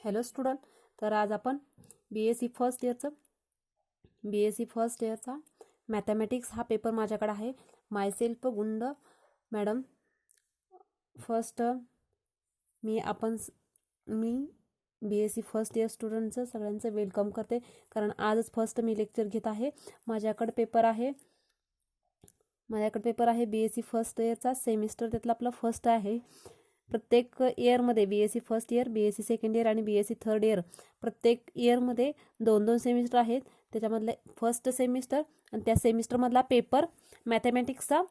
Hello student, तर आज आपण BSc फर्स्ट इयरचा मॅथमॅटिक्स हा पेपर माझ्याकडे आहे. मायसेल्फ गुंड मॅडम. फर्स्ट मी BSc फर्स्ट इयर स्टुडंटचं सगळ्यांचं वेलकम करते, कारण आजच फर्स्ट मी लेक्चर घेत आहे. माझ्याकडे पेपर आहे BSc फर्स्ट इयरचा सेमिस्टर, त्यातला आपला फर्स्ट आहे. प्रत्येक इयरमध्ये BSc first year, BSc second year आणि BSc थर्ड इयर प्रत्येक इयरमध्ये 2-2 सेमिस्टर आहेत. त्याच्यामधले फर्स्ट सेमिस्टर आणि त्या सेमिस्टरमधला पेपर मॅथमॅटिक्सचा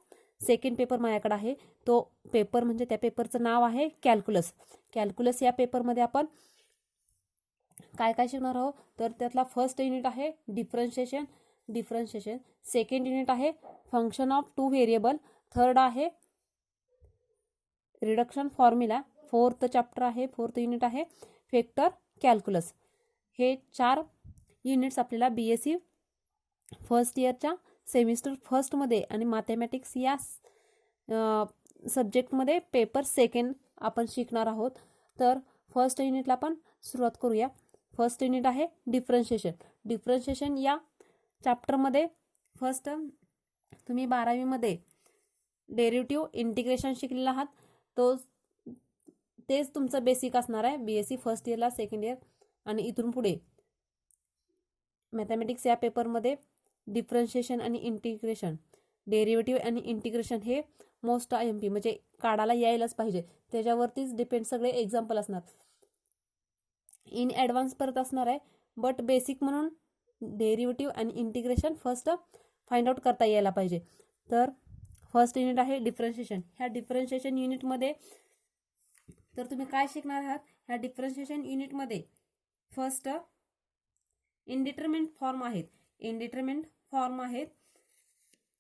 सेकंड पेपर माझ्याकडे आहे. तो पेपर म्हणजे त्या पेपरचं नाव आहे कॅल्क्युलस. या पेपरमध्ये आपण काय काय शिकणार आहोत, तर त्यातला फर्स्ट युनिट आहे डिफरन्शिएशन. सेकंड युनिट आहे function of two variable. Third आहे रिडक्शन फॉर्म्युला. फोर्थ युनिट आहे वेक्टर कॅल्क्युलस. हे 4 युनिट्स आपल्याला BSc फर्स्ट इयरच्या सेमिस्टर फर्स्टमध्ये आणि मॅथमॅटिक्स या सब्जेक्टमध्ये पेपर सेकंड आपण शिकणार आहोत. तर फर्स्ट युनिटला आपण सुरुवात करूया. फर्स्ट युनिट आहे डिफरन्शिएशन. या चॅप्टरमध्ये फर्स्ट तुम्ही 12वीमध्ये डेरिव्हेटिव्ह इंटिग्रेशन शिकलेला आहात. तेच तुमचं बेसिक असणार आहे BSc फर्स्ट इयरला, सेकंड इयर आणि इथून पुढे मॅथमॅटिक्स या पेपरमध्ये डिफरन्शिएशन आणि इंटिग्रेशन, डेरिव्हेटिव्ह आणि इंटिग्रेशन हे मोस्ट IMP म्हणजे काढायला यायलाच पाहिजे. त्याच्यावरतीच डिपेंड सगळे एक्झाम्पल असणार. इन ॲडव्हान्स परत असणार आहे, बट बेसिक म्हणून डेरिव्हेटिव्ह आणि इंटिग्रेशन फर्स्ट फाइंड आउट करता यायला पाहिजे. तर फर्स्ट युनिट आहे डिफरन्शिएशन. ह्या डिफरन्शिएशन युनिटमध्ये तर तुम्ही काय शिकणार आहात, ह्या डिफरन्शिएशन युनिटमध्ये फर्स्ट इनडिटरमिनेट फॉर्म आहेत.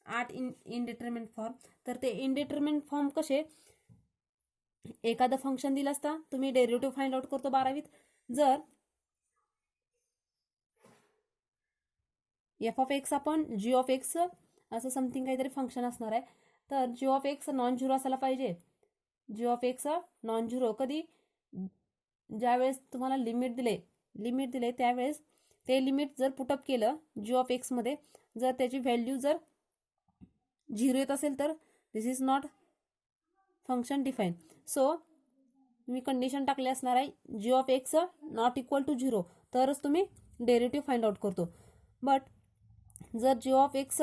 8 इनडिटरमिनेट फॉर्म. तर ते इनडिटरमिनेट फॉर्म कसे, एखादं फंक्शन दिलं असता तुम्ही डेरिव्हेटिव्ह फाइंड आउट करतो 12वीत. जर f(x) आपण g(x) असं समथिंग काहीतरी फंक्शन असणार आहे. तर g(x) नॉन झिरो असायला पाहिजे. g(x) नॉन झिरो कधी, ज्यावेळेस तुम्हाला लिमिट दिले त्यावेळेस ते लिमिट जर पुटअप केलं g(x) मध्ये, जर त्याची व्हॅल्यू जर 0 येत असेल तर this is not function define. So तुम्ही कंडिशन टाकली असणार आहे g(x) नॉट इक्वल टू 0, तरच तुम्ही डेरिव्हेटिव्ह फाइंड आउट करतो. बट जर g(x)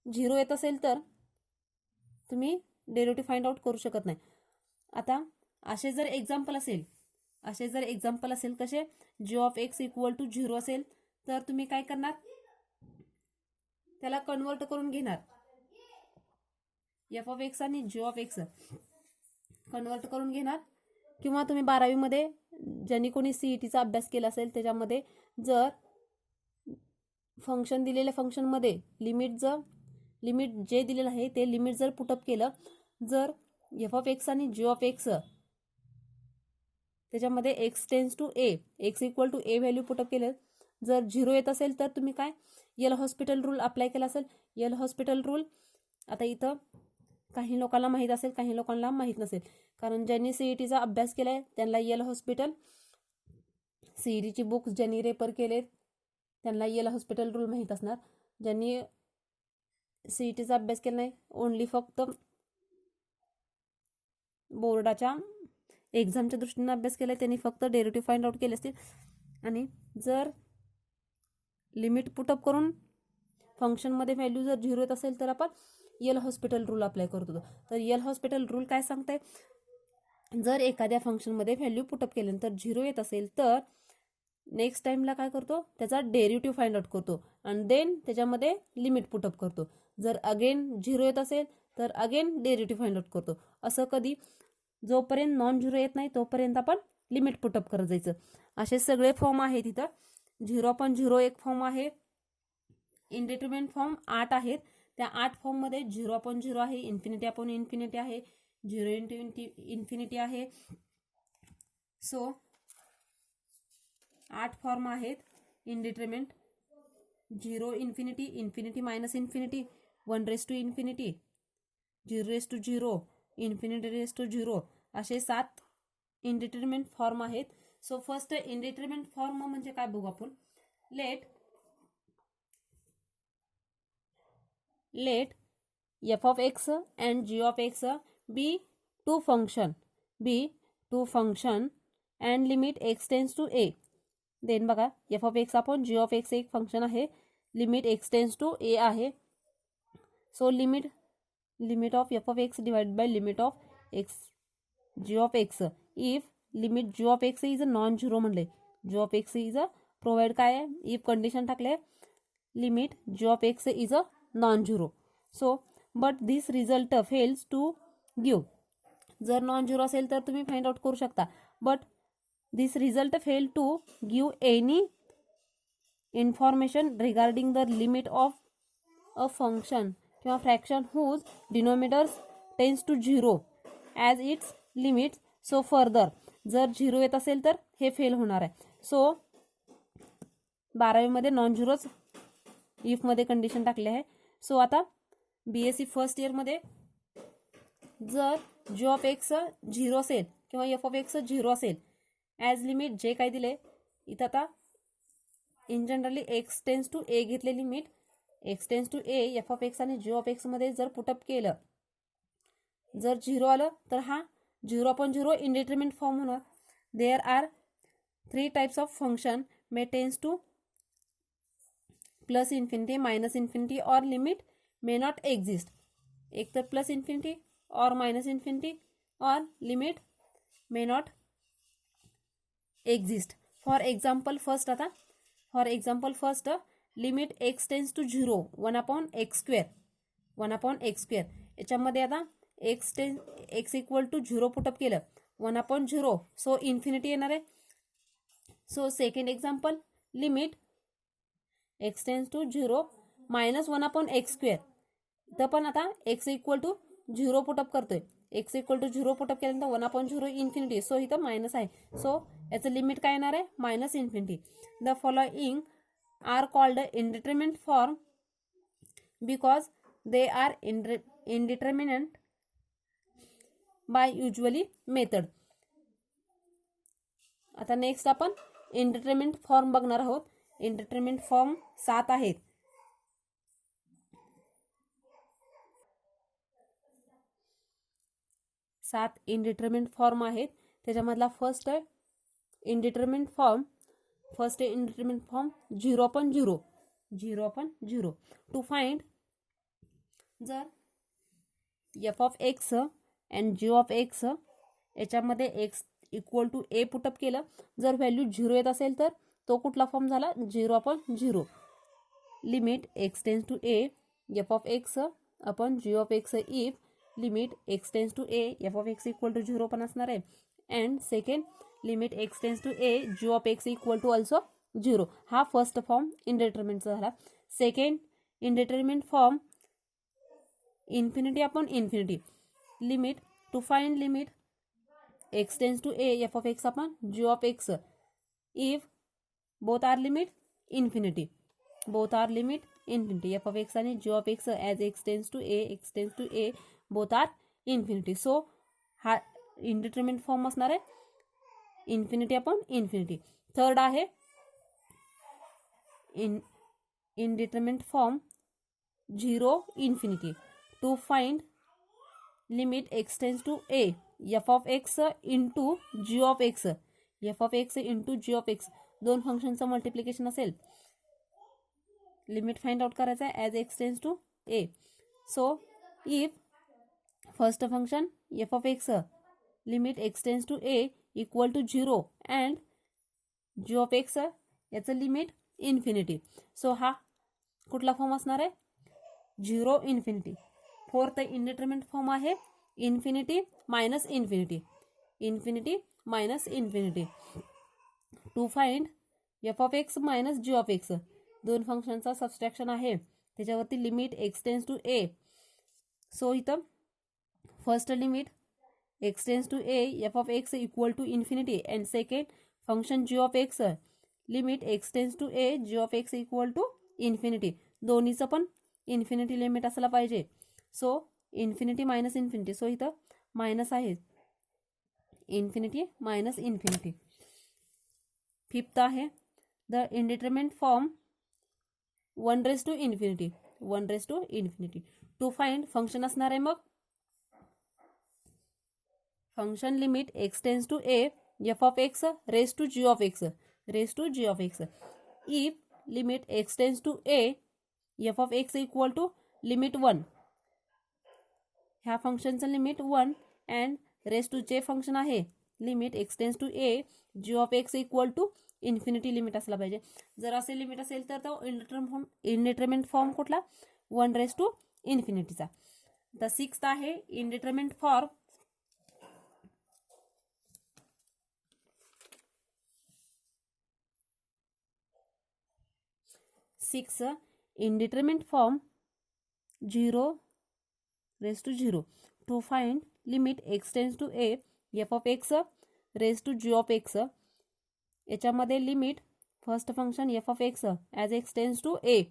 0 येत असेल तर तुम्ही डेरिव्हेटिव्ह फाइंड आउट करू शकत नाही. आता असे जर एक्झाम्पल असेल कसे, g(x) इक्वल टू 0 असेल तर तुम्ही काय करणार, त्याला कन्वर्ट करून घेणार. f(x) आणि g(x) कन्वर्ट करून घेणार. किंवा तुम्ही 12वीमध्ये ज्यांनी कोणी CETचा अभ्यास केला असेल त्याच्यामध्ये जर फंक्शन दिलेल्या फंक्शनमध्ये लिमिट जे दिलेलं आहे ते लिमिट जर पुटअप केलं, जर f(x) आणि g(x) त्याच्यामध्ये x tends to a, x equal to a value put up केलं, जर 0 येत असेल तर तुम्ही काय यल हॉस्पिटल रूल अप्लाय केला असेल. यल हॉस्पिटल रूल आता इथं काही लोकांना माहीत असेल, काही लोकांना माहीत नसेल, कारण ज्यांनी CETचा अभ्यास केलाय त्यांना यल हॉस्पिटल, CETची बुक्स ज्यांनी रेफर केलेत त्यांना यल हॉस्पिटल रूल माहीत असणार. ज्यांनी CETचा अभ्यास केला नाही, ओनली फक्त बोर्डाच्या एक्झामच्या दृष्टीने अभ्यास केलाय, त्यांनी फक्त डेरिव्हेटिव्ह फाइंड आउट केले असतील. आणि जर लिमिट पुटअप करून फंक्शनमध्ये व्हॅल्यू जर 0 येत असेल तर आपण यल हॉस्पिटल रूल अप्लाय करतो. तर यल हॉस्पिटल रूल काय सांगताय, जर एखाद्या फंक्शनमध्ये व्हॅल्यू पुटअप केल्यानंतर 0 येत असेल तर नेक्स्ट टाइमला काय करतो, त्याचा डेरिव्हेटिव्ह फाइंड आउट करतो आणि देन त्याच्यामध्ये लिमिट पुटअप करतो. जर अगेन 0 येत असेल तर अगेन डेरिव्हेटिव्ह फाइंड आउट करतो. असं कधी जोपर्यंत नॉन 0 येत नाही तोपर्यंत आपण लिमिट पुटअप करत जायचं. असे सगळे फॉर्म आहेत तिथं. 0/0 एक फॉर्म आहे. इनडिटरमिनेट फॉर्म 8 आहेत. त्या 8 फॉर्ममध्ये 0/0 आहे, इन्फिनिटी आहे, 0 × इन्फिनिटी आहे. सो 8 फॉर्म आहेत indeterminate. 0 infinity, infinity minus infinity, 1 to infinity, 0 to 0, infinity 0 असे 7 इनडिटरमिनेट फॉर्म आहेत. सो फर्स्ट इनडिटरमिनेट फॉर्म म्हणजे काय बघू आपण. Let f of x and g of x be two function and limit x tends to a. Then बघा f of x upon g of x एक function आहे, limit x tends to a आहे. सो limit of f of x divided by limit of x g of x if limit g of x is a non zero म्हणले, g of x is a provide काय आहे, if condition टाकले limit g of x is a non zero. So but this result fails to give. जर non zero असेल तर तुम्ही find out करू शकता, but this result fail to give any information regarding the limit of a function किंवा fraction whose denominators tends to zero as its limits. So further जर zero येत असेल तर हे फेल होणार आहे. सो 12वीमध्ये नॉन झिरोच इफमध्ये कंडिशन टाकले आहे. सो आता BSc फर्स्ट इयरमध्ये जर g of x झिरो असेल किंवा f of x झिरो असेल ॲज लिमिट जे काय दिले इथं, आता in generally x tends to a घेतले limit x tends to a f of x आणि g of x मध्ये जर पुटअप केलं, जर झिरो आलं तर हा 0/0 इनडिटरमिनेट फॉर्म होणार. There are 3 types of function may tends to plus infinity, minus infinity और लिमिट मे नॉट एग्जिस्ट. एक तर प्लस इन्फिनिटी और माइनस इन्फिनिटी और limit may not exist. For example first limit x tends to zero 1/x². याच्यामध्ये आता x equal to zero put up केलं 1/0, so infinity येणार आहे. So second example limit x tends to zero minus 1/x². तर पण आता x equal to zero put up करतोय, x equal to zero put up केल्यानंतर 1/0 इन्फिनिटी, सो इथं मायनस आहे. सो याचं लिमिट काय येणार आहे, minus infinity. The following are called indeterminate form because they are indeterminate by usually method. आता नेक्स्ट आपण इनडिटरमिनेट फॉर्म बघणार आहोत. इनडिटरमिनेट फॉर्म 7 आहेत. इनडिटरमिनेट फॉर्म आहेत. त्याच्यामधला first indeterminate form 0/0. To find जर f of x and g of x याच्यामध्ये x equal to a put up केलं, जर व्हॅल्यू 0 येत असेल तर तो कुठला फॉर्म झाला, 0/0. Limit x tends to a f of x upon g of x if limit x tends to a f of x equal to 0 पण असणार आहे. And second limit x tends to a g of x equal to also 0. हा first form इनडिटरमिनेटचा झाला. Second indeterminate form infinity upon infinity. Limit to find limit x tends to a f of x upon g of x if both are limit infinity f of x आणि g of x as x tends to a both are infinity. So हा indeterminate form असणार आहे infinity upon infinity. Third आहे indeterminate form 0/∞. To find limit x tends to a f of x into g of x into g of x दोन फंक्शनचं multiplication असेल, limit find out करायचं आहे as x tends to a. So if first function f of x limit x tends to a equal to 0 and g of x याचं limit infinity. So हा कुठला form असणार आहे, 0/∞. Fourth indeterminate form आहे infinity minus infinity. To find f of x minus g of x दोन फंक्शनचा subtraction आहे, त्याच्यावरती limit x tends to a. So इथं first limit x tends to a f of x equal to infinity and second function g of x limit x tends to a g of x equal to infinity. दोन्हीचं पण infinity limit असला पाहिजे. So infinity minus infinity, so इथं minus आहे. Infinity minus infinity. Fifth आहे the indeterminate form 1/∞. 1/∞. To find function असणार आहे मग function limit x tends to a f of x raise to g of x. If limit x tends to a f of x equal to limit 1. ह्या फंक्शनचं limit 1 and raise to जे function आहे limit x tends to a g of x equal to infinity limit असला पाहिजे. जर असे limit असेल तर तो इंडिटरमिनेट फॉर्म कुठला 1/∞चा. द सिक्स्थ आहे indeterminate form 0/0 to find limit x tends to a f of x raise to g of x. याच्यामध्ये limit first function f of x as x tends to a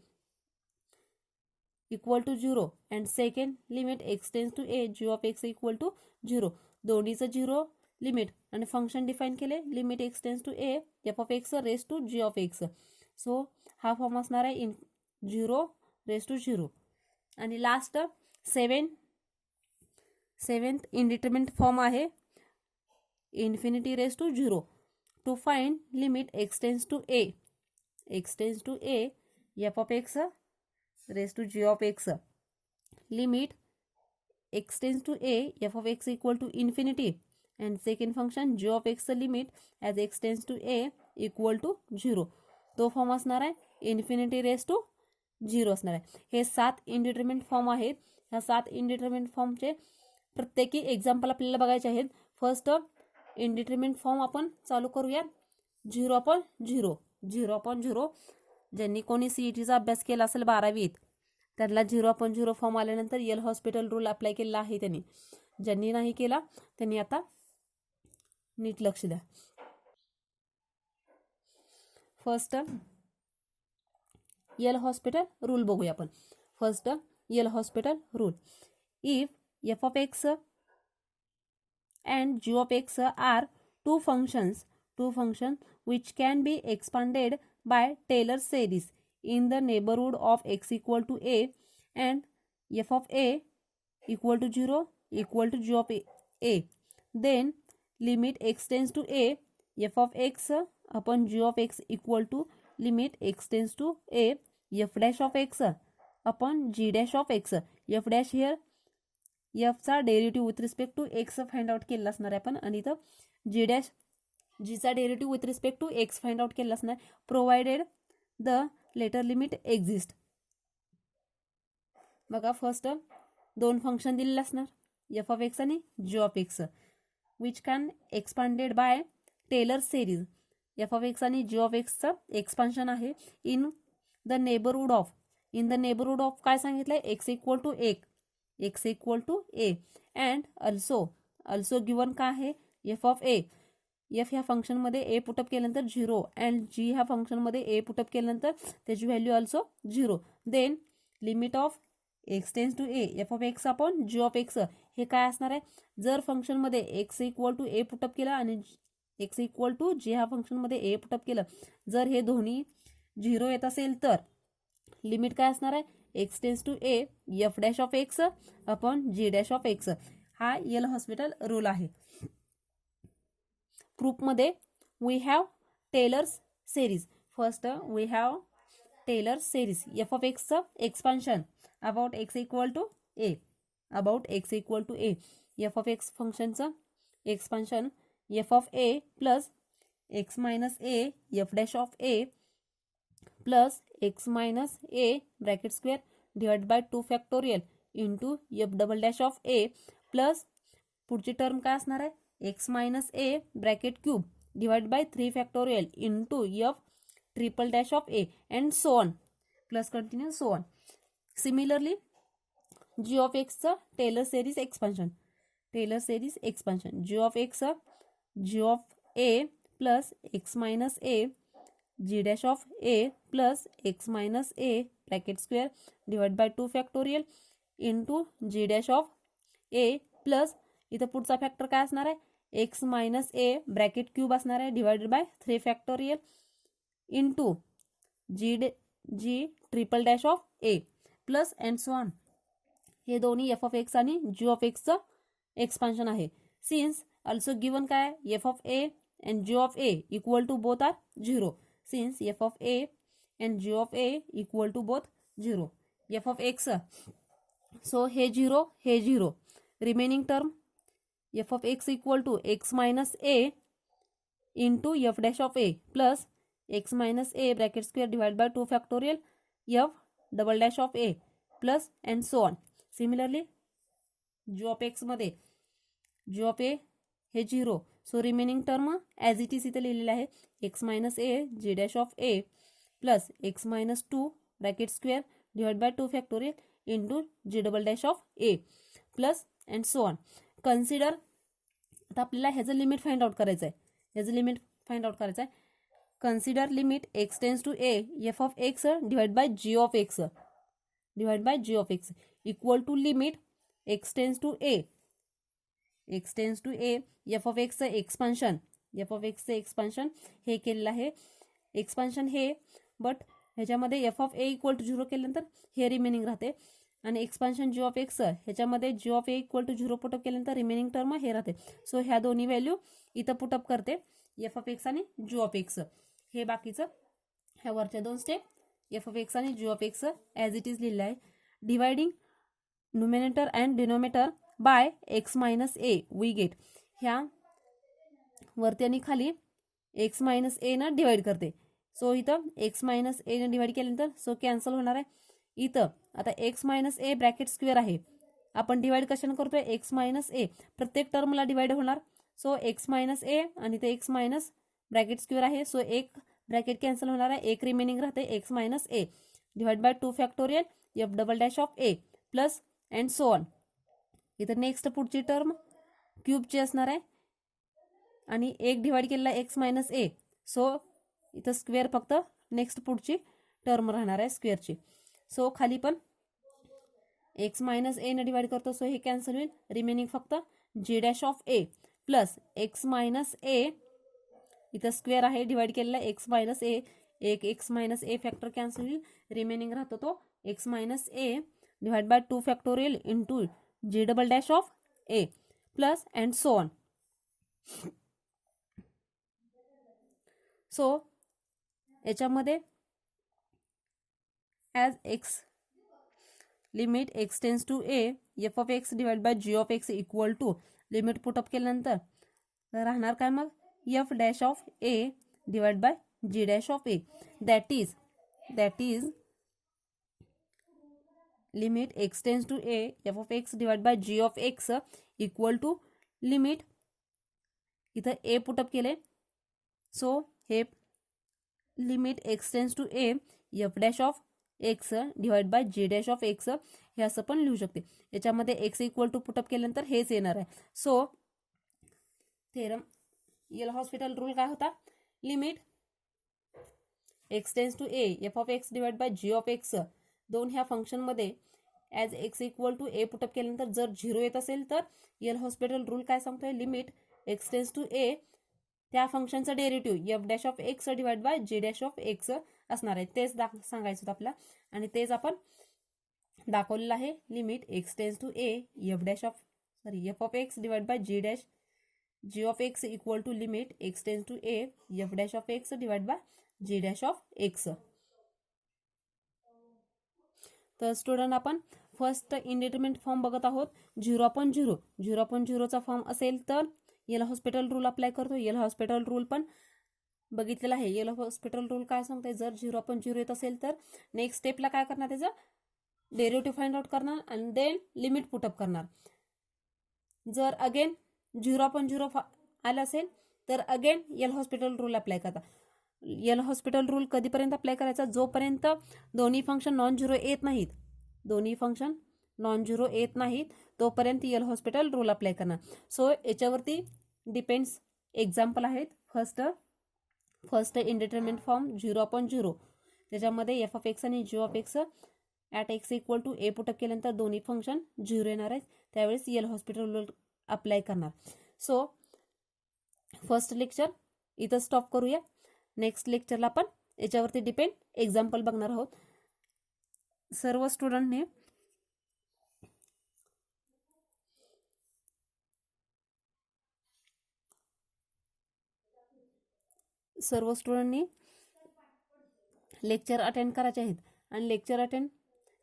equal to 0 and second limit x tends to a g of x equal to 0. दोन्हीचं 0 limit आणि function define केले limit x tends to a f of x raise to g of x. So हा form असणार आहे 0/0. आणि last seventh indeterminate form आहे infinity raise to 0 to find limit x tends to a f of x raise to g of x. Limit x tends to a f of x equal to infinity and second function g of x limit as x tends to a equal to 0. तो form असणार आहे infinity raise to 0 असणार आहे. हे 7 indeterminate form आहेत. ह्या 7 indeterminate फॉर्मचे प्रत्येकी एक्झाम्पल आपल्याला बघायचे आहेत. फर्स्ट इंडिटरमिनेट फॉर्म आपण चालू करूया 0/0. ज्यांनी कोणी CETचा अभ्यास केला असेल 12वीत त्यांना 0/0 फॉर्म आल्यानंतर यल हॉस्पिटल रूल अप्लाय केलेला आहे त्यांनी. ज्यांनी नाही केला त्यांनी आता नीट लक्ष द्या. फर्स्ट यल हॉस्पिटल रूल बघूया आपण. First L hospital rule. If f of x and g of x are two functions which can be expanded by Taylor series in the neighborhood of x equal to a and f of a equal to 0 equal to g of a, then limit x tends to a f of x upon g of x equal to limit x tends to a f dash of x upon g dash of x. f dash here f चा derivative with respect to x find out केला असणार आहे आपण आणि इथं g dash g चा derivative with respect to x find out केला असणार provided the latter limit exist. बघा फर्स्ट दोन फंक्शन दिलेले असणार f of x आणि g of x which can expanded by Taylor series. f of x आणि g of x चं expansion आहे इन द नेबरहूड ऑफ काय सांगितलंय x equal to 1 x equal to a and also given काय आहे f of a. f ह्या फंक्शनमध्ये a put up केल्यानंतर 0 अँड g ह्या फंक्शनमध्ये a पुटअप केल्यानंतर त्याची value also 0. Then limit of x tends to a f of x upon g of x हे काय असणार आहे. जर फंक्शनमध्ये x equal to a put up केलं आणि x इक्वल टू g ह्या फंक्शनमध्ये a पुटअप केलं जर हे दोन्ही 0 येत असेल तर लिमिट काय असणार आहे x tends to a f dash of x upon g dash of x. हा यल हॉस्पिटल रूल आहे. प्रूफमध्ये we have Taylor's series. First we have Taylor's series f of x expansion about x equal to a f of x फंक्शनचं expansion f of a plus x minus a f dash of a plus x minus a bracket square divide by 2 factorial into f double dash of a plus पुढची term काय असणार आहे x minus a bracket cube divide by 3 factorial into f triple dash of a and so on plus continue so on. Similarly g of x चं Taylor series expansion g of x g of a plus x minus a g dash of a plus x minus a bracket square divide by 2 factorial into g dash of a plus इथं पुढचा factor काय असणार आहे x minus a bracket cube असणार आहे divided by 3 factorial into g triple dash of a plus and so on. हे दोन्ही f of x आणि जी ऑफ एक्सचं एक्सपान्शन आहे. सिन्स ऑल्सो गिवन काय f of a and g of a equal to both are 0. Since f of a and g of a equal to both 0. F of x so हे 0 remaining term f of x equal to x minus a into f dash of a plus x minus a bracket square divide by 2 factorial f double dash of a plus and so on. Similarly g of x मध्ये g of a हे 0 so remaining term as it is इथे लिहिलेलं आहे x minus a g dash of a plus x minus 2 bracket square divide by 2 factorial into g double dash of a plus and so on. Consider आता आपल्याला ह्याचं limit find out करायचं आहे. Consider limit x tends to a f of x divide by g of x equal to limit x tends to a f of एक्सचं expansion हे केलेलं आहे. Expansion हे बट ह्याच्यामध्ये f of a equal to 0 केल्यानंतर हे remaining राहते आणि एक्सपान्शन जी ऑफ एक्स ह्याच्यामध्ये g of a equal to 0 put up केल्यानंतर रिमेनिंग टर्म हे राहते. सो ह्या दोन्ही व्हॅल्यू इथं पुटअप करते एफ ऑफ एक्स आणि जी ऑफ एक्स. हे बाकीचं ह्या वरच्या 2 स्टेप एफ ऑफ एक्स आणि g of x as it is लिहिलं आहे. Dividing numerator and denominator by x minus a we get. ह्या वरती आणि खाली एक्स मायनस ए ना डिवाइड करते. सो इथं एक्स मायनस ए ने डिवाइड केल्यानंतर सो कॅन्सल होणार आहे. इथं आता x minus a bracket square आहे. आपण डिवाइड कशाने करतोय एक्स मायनस ए प्रत्येक टर्मला डिवाइड होणार. सो एक्स मायनस ए आणि ते एक्स मायनस ब्रॅकेट स्क्वेअर आहे. सो एक ब्रॅकेट कॅन्सल होणार आहे. एक रिमेनिंग राहते x minus a divide by 2 factorial f double dash of a plus and so on. इथं नेक्स्ट पुढची टर्म क्यूबची असणार आहे आणि एक डिवाइड केलेला एक्स मायनस ए. सो इथं स्क्वेअर फक्त नेक्स्ट पुढची टर्म राहणार आहे स्क्वेअरची. सो खाली पण एक्स मायनस ए ने डिवाइड करतो सो हे कॅन्सल होईल. रिमेनिंग फक्त g dash of a plus x minus a इथं स्क्वेअर आहे डिवाइड केलेला एक्स मायनस ए. एक x minus a factor cancel होईल. रिमेनिंग राहतो तो x minus a divide by 2 factorial into g double dash of a plus and so on. So याच्यामध्ये as x limit x tends to a f of x divide by g of x equal to limit put up केल्यानंतर राहणार काय मग f dash of a divide by g dash of a that is limit x tends to a f of x divide by g of x equal to limit इथं a put up केले. So हे limit x tends to a f dash of x divide by g dash of x हे असं पण लिहू शकते. याच्यामध्ये x equal to put up केल्यानंतर हेच येणार आहे. So theorem L hospital rule काय होता limit x tends to a f of x divide by g of x दोन ह्या फंक्शनमध्ये as x equal to a put up केल्यानंतर जर 0 येत असेल तर यल हॉस्पिटल रूल काय सांगतोय limit x tends to a त्या फंक्शनचा derivative f dash of x divide by g dash of x असणार आहे. तेच सांगायचं होतं आपल्याला आणि तेच आपण दाखवलेलं आहे. Limit x tends to a f of x divide by g of x equal to limit x tends to a f dash of x divide by g dash of x. तर स्टुडंट आपण first indeterminate form बघत आहोत. 0.0चा form असेल तर L hospital rule apply करतो. L hospital rule पण बघितलेला आहे. यल हॉस्पिटल रूल काय सांगते जर 0.0 येत असेल तर नेक्स्ट स्टेपला काय करणार त्याचं डेरिव्हेटिव्ह फाइंड आउट करणार आणि देन लिमिट पुटअप करणार. जर अगेन 0.0 आलं असेल तर again L hospital rule apply करता. यल हॉस्पिटल रूल कधीपर्यंत अप्लाय करायचा जोपर्यंत दोन्ही फंक्शन नॉन झिरो येत नाहीत तोपर्यंत यल हॉस्पिटल रूल अप्लाय करणार. सो याच्यावरती डिपेंड्स एक्झाम्पल आहेत. फर्स्ट इंडिटरमिनेट फॉर्म 0.0 त्याच्यामध्ये एफ ऑफ एक्स आणि g of x at x equal to a put up केल्यानंतर दोन्ही फंक्शन 0 येणार आहेत त्यावेळेस यल हॉस्पिटल रूल अप्लाय करणार. सो फर्स्ट लेक्चर इथं स्टॉप करूया. नेक्स्ट लेक्चरला आपण याच्यावरती डिपेंड एक्झाम्पल बघणार आहोत. सर्व स्टुडंटनी लेक्चर अटेंड करायचे आहेत आणि लेक्चर अटेंड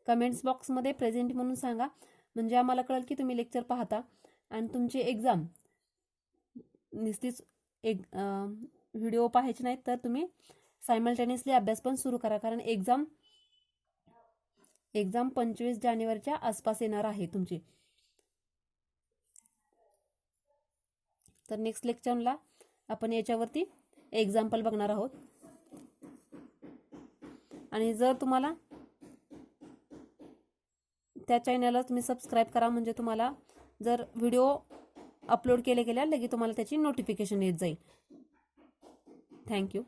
कमेंट्स बॉक्समध्ये प्रेझेंट म्हणून सांगा, म्हणजे आम्हाला कळेल की तुम्ही लेक्चर पाहता. आणि तुमची एक्झाम नुसतीच व्हिडिओ पाहायचे नाहीत, तर तुम्ही सायमल्टेनियसली अभ्यास पण सुरू करा, कारण एक्झाम 25 जानेवारीच्या आसपास येणार आहे तुमची. तर नेक्स्ट लेक्चरला आपण याच्यावरती एक्झाम्पल बघणार आहोत. आणि जर तुम्हाला त्या चॅनलला तुम्ही सबस्क्राईब करा, म्हणजे तुम्हाला जर व्हिडिओ अपलोड केले गेल्या लगेच तुम्हाला त्याची नोटिफिकेशन येत जाईल. थँक्यू.